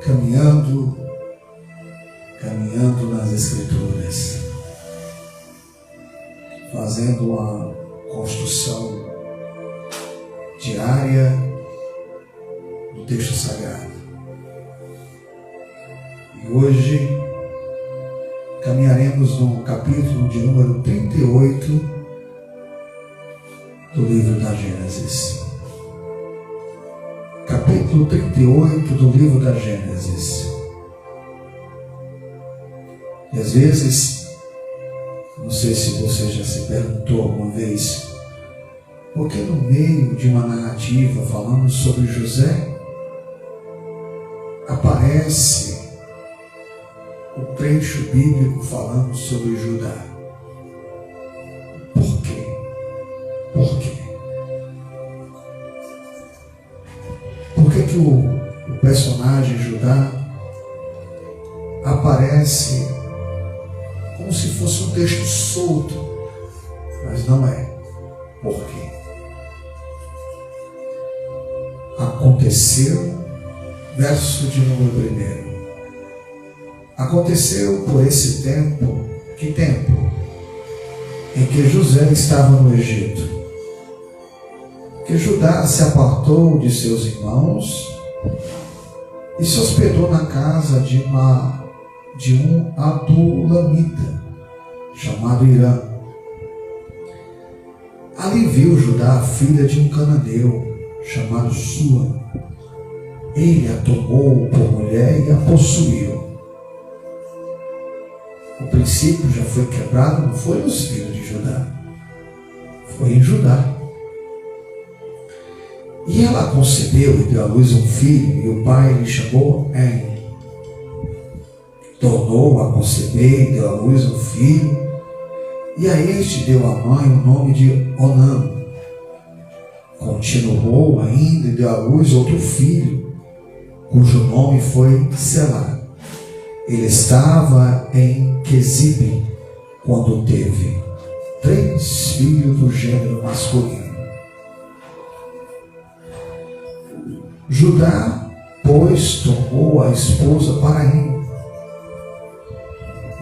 caminhando nas Escrituras, fazendo uma construção diária do texto sagrado. E hoje caminharemos no capítulo de número 38 do livro da Gênesis. Capítulo 38 do livro da Gênesis. E às vezes, não sei se você já se perguntou alguma vez, por que no meio de uma narrativa falando sobre José, aparece o trecho bíblico falando sobre Judá? Por quê? Por quê? Por que que o personagem Judá aparece como se fosse um texto solto, mas não é? Por quê? Aconteceu, verso de número 1. Aconteceu por esse tempo, que tempo? Em que José estava no Egito, que Judá se apartou de seus irmãos e se hospedou na casa de um adulamita, chamado Irã. Ali viu Judá a filha de um cananeu, chamado Sua. Ele a tomou por mulher e a possuiu. O princípio já foi quebrado, não foi nos filhos de Judá, foi em Judá. E ela concebeu e deu à luz um filho, e o pai lhe chamou En. Tornou a conceber e deu à luz um filho, e a este deu a mãe o nome de Onã. Continuou ainda e deu à luz outro filho, cujo nome foi Selá. Ele estava em Quesibe quando teve 3 filhos do gênero masculino. Judá, pois, tomou a esposa para ele.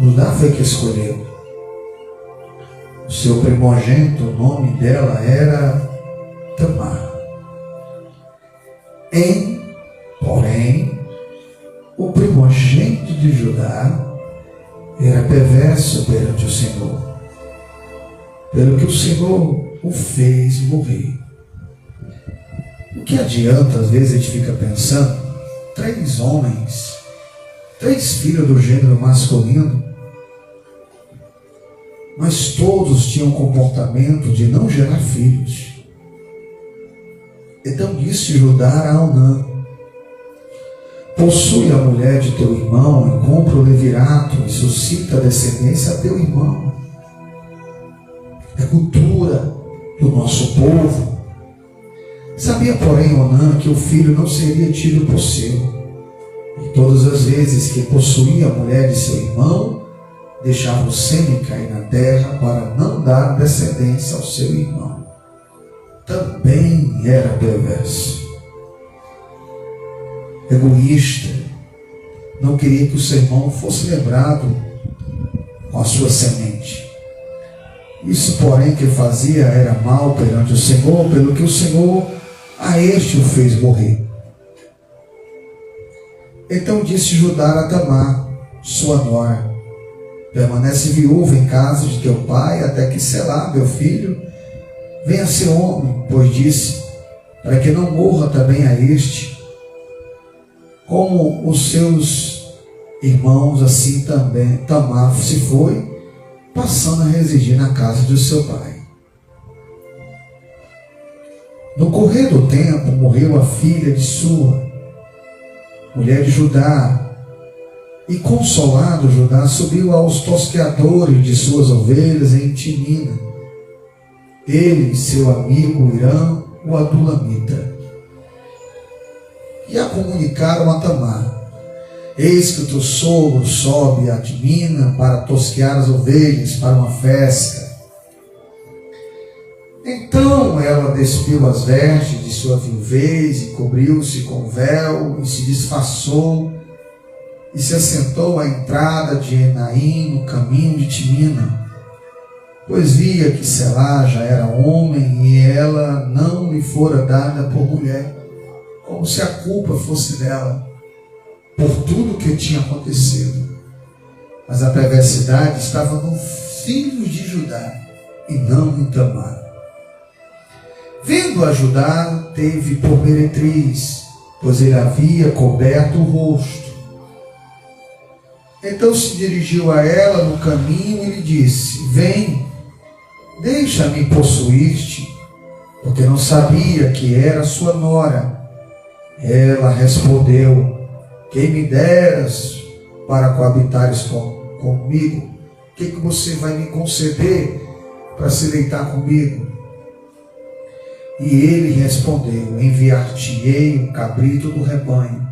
Judá foi que escolheu. O seu primogênito, o nome dela era Tamar. Porém, o primogênito de Judá era perverso perante o Senhor, pelo que o Senhor o fez morrer. O que adianta, às vezes a gente fica pensando, 3 homens, 3 filhos do gênero masculino, mas todos tinham o comportamento de não gerar filhos. Então disse Judá a Onã: possui a mulher de teu irmão e compra o levirato e suscita a descendência a teu irmão. É cultura do nosso povo. Sabia, porém, Onã que o filho não seria tido por seu, e todas as vezes que possuía a mulher de seu irmão, deixava o sêmen cair na terra para não dar descendência ao seu irmão. Também era perverso, egoísta, não queria que o seu irmão fosse lembrado com a sua semente. Isso, porém, que fazia era mal perante o Senhor, pelo que o Senhor a este o fez morrer. Então disse Judá a Tamar, sua nora: permanece viúva em casa de teu pai, até que Selá, meu filho, venha ser homem, pois disse, para que não morra também a este. Como os seus irmãos, assim também Tamar se foi, passando a residir na casa de seu pai. No correr do tempo, morreu a filha de Sua, mulher de Judá, e consolado Judá subiu aos tosqueadores de suas ovelhas em Timina, ele e seu amigo Irã, o adulamita, e a comunicaram a Tamar: eis que o teu sogro sobe a Timina para tosquear as ovelhas para uma festa. Então ela despiu as vestes de sua viuvez e cobriu-se com véu e se disfarçou e se assentou à entrada de Enaim, no caminho de Timina, pois via que Selá já era homem e ela não lhe fora dada por mulher, como se a culpa fosse dela, por tudo que tinha acontecido. Mas a perversidade estava no filho de Judá, e não em Tamar. Vendo a Judá, teve por meretriz, pois ele havia coberto o rosto. Então se dirigiu a ela no caminho e lhe disse: vem, deixa-me possuir-te, porque não sabia que era sua nora. Ela respondeu: quem me deras para coabitares comigo? O que você vai me conceder para se deitar comigo? E ele respondeu: enviar-te-ei um cabrito do rebanho.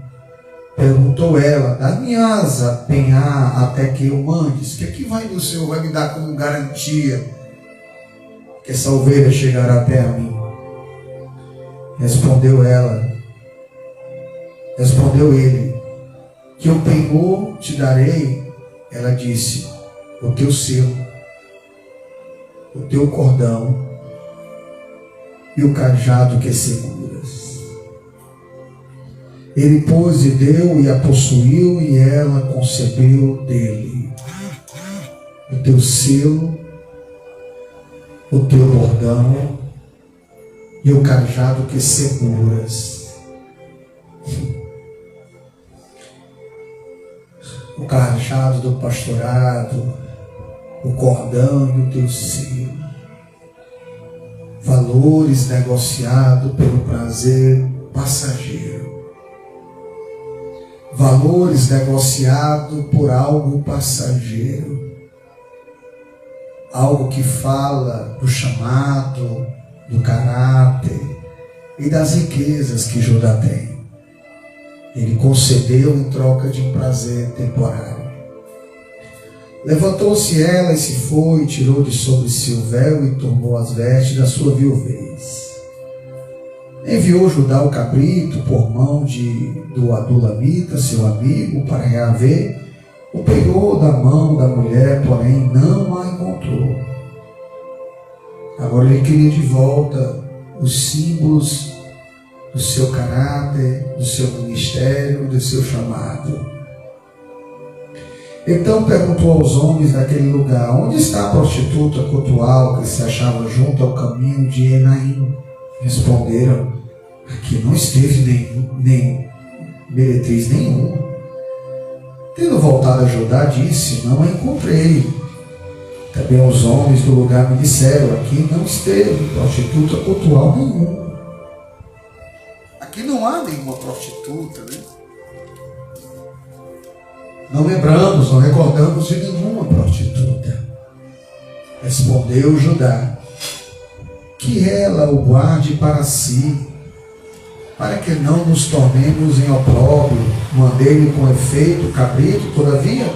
Perguntou ela: dá-me asa penhar até que eu mandes. O que vai o Senhor vai me dar como garantia que essa ovelha chegará até a mim? Respondeu ele: que o penhor te darei. Ela disse: o teu selo, o teu cordão e o cajado que seguras. Ele, pois, lhe deu e a possuiu, e ela concebeu dele. O teu selo, o teu bordão e o cajado que seguras. O cajado do pastorado, o cordão e o teu selo. Valores negociados pelo prazer passageiro. Valores negociados por algo passageiro. Algo que fala do chamado, do caráter e das riquezas que Judá tem. Ele concedeu em troca de um prazer temporário. Levantou-se ela e se foi, tirou de sobre si o véu e tomou as vestes da sua viuvez. Enviou Judá o cabrito por mão do Adulamita, seu amigo, para reaver. O pegou da mão da mulher, porém não a encontrou. Agora ele queria de volta os símbolos do seu caráter, do seu ministério, do seu chamado. Então perguntou aos homens daquele lugar: onde está a prostituta cultual que se achava junto ao caminho de Enaim? Responderam: aqui não esteve nem meretriz nenhuma. Tendo voltado a Judá, disse: não a encontrei. Também os homens do lugar me disseram: aqui não esteve prostituta cultual nenhuma. Aqui não há nenhuma prostituta, né? Não lembramos, não recordamos de nenhuma prostituta. Respondeu Judá: que ela o guarde para si, para que não nos tornemos em opróbrio. Mandei-lhe com efeito o cabrito, todavia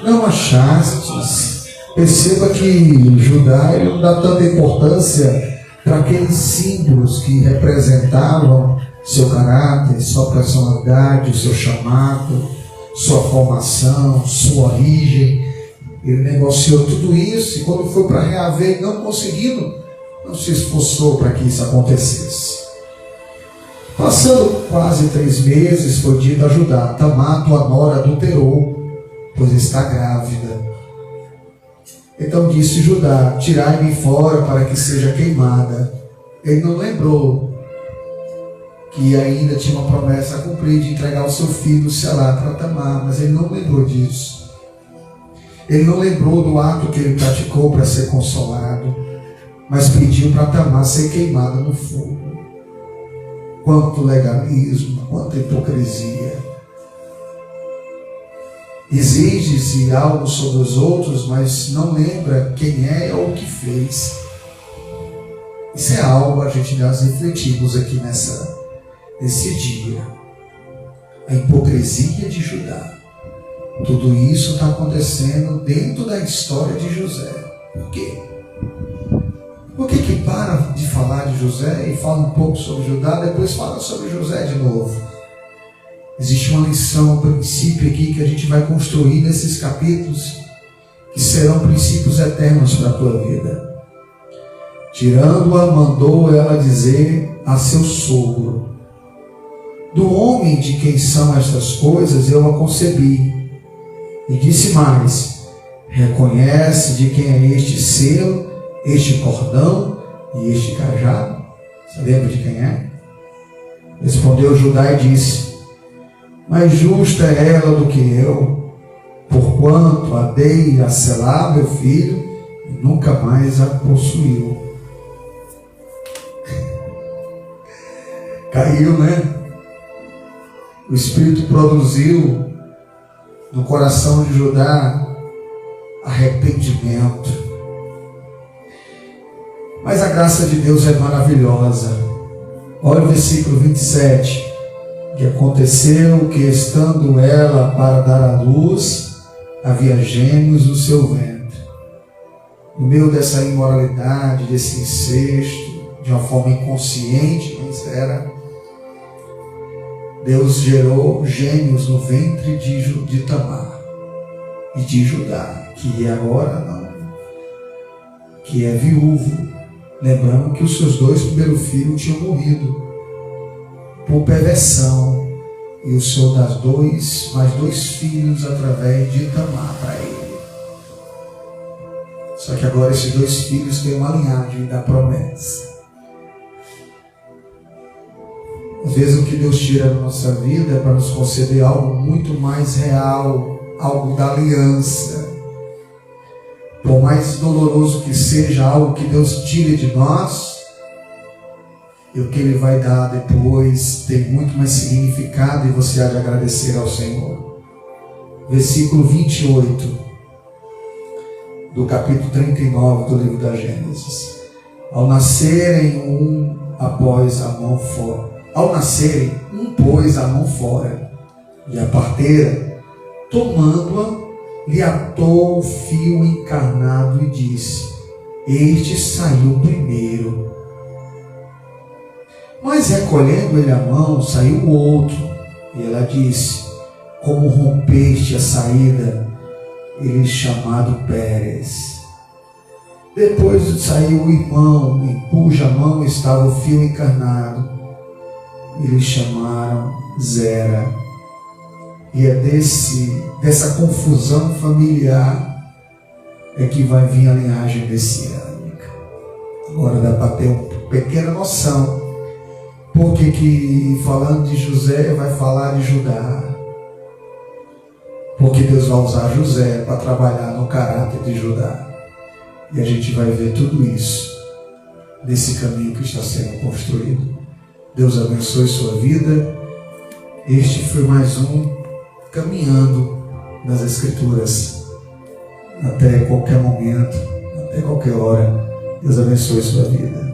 não achastes. Perceba que Judá ele não dá tanta importância para aqueles símbolos que representavam seu caráter, sua personalidade, o seu chamado, sua formação, sua origem. Ele negociou tudo isso, e quando foi para reaver, não conseguindo, não se esforçou para que isso acontecesse. Passando quase 3 meses, foi dito a Judá: Tamar, tua nora, adulterou, pois está grávida. Então disse Judá: tirai-me fora para que seja queimada. Ele não lembrou que ainda tinha uma promessa a cumprir de entregar o seu filho Selá para Tamar, mas ele não lembrou disso. Ele não lembrou do ato que ele praticou para ser consolado, mas pediu para Tamar ser queimada no fogo. Quanto legalismo, quanta hipocrisia. Exige-se algo sobre os outros, mas não lembra quem é ou o que fez. Isso é algo a gente nós refletimos aqui nesse dia. A hipocrisia de Judá. Tudo isso está acontecendo dentro da história de José. Por quê? Por que para de falar de José e fala um pouco sobre Judá, depois fala sobre José de novo? existe uma lição, um princípio aqui que a gente vai construir nesses capítulos, que serão princípios eternos para a tua vida. Tirando-a, mandou ela dizer a seu sogro: do homem de quem são estas coisas eu a concebi. E disse mais: reconhece de quem é este selo, este cordão e este cajado? Você lembra de quem é? Respondeu Judá e disse: mais justa é ela do que eu, porquanto a dei a selar meu filho e nunca mais a possuiu. Caiu, né? O Espírito produziu no coração de Judá arrependimento. Mas a graça de Deus é maravilhosa. Olha o versículo 27. Que aconteceu que, estando ela para dar à luz, havia gêmeos no seu ventre. No meio dessa imoralidade, desse incesto, de uma forma inconsciente, mas era, Deus gerou gêmeos no ventre de Tamar e de Judá, que agora não, que é viúvo. Lembrando que os seus dois primeiros filhos tinham morrido por perversão, e o Senhor dá mais dois filhos através de Tamar para ele. Só que agora esses dois filhos têm uma linhagem da promessa. Às vezes o que Deus tira da nossa vida é para nos conceder algo muito mais real, algo da aliança. Por mais doloroso que seja algo que Deus tire de nós, e o que Ele vai dar depois tem muito mais significado, e você há de agradecer ao Senhor. Versículo 28 do capítulo 39 do livro da Gênesis. Ao nascerem um pôs a mão fora, e a parteira, tomando-a, lhe atou o fio encarnado e disse: este saiu primeiro. Mas recolhendo ele a mão, saiu o outro. E ela disse: como rompeste a saída, ele chamado Pérez. Depois saiu o irmão, em cuja mão estava o fio encarnado. Eles chamaram Zera. E é dessa confusão familiar é que vai vir a linhagem messiânica. Agora dá para ter uma pequena noção. Porque que falando de José vai falar de Judá. Porque Deus vai usar José para trabalhar no caráter de Judá. E a gente vai ver tudo isso nesse caminho que está sendo construído. Deus abençoe sua vida. Este foi mais um Caminhando nas Escrituras. Até qualquer momento, até qualquer hora. Deus abençoe sua vida.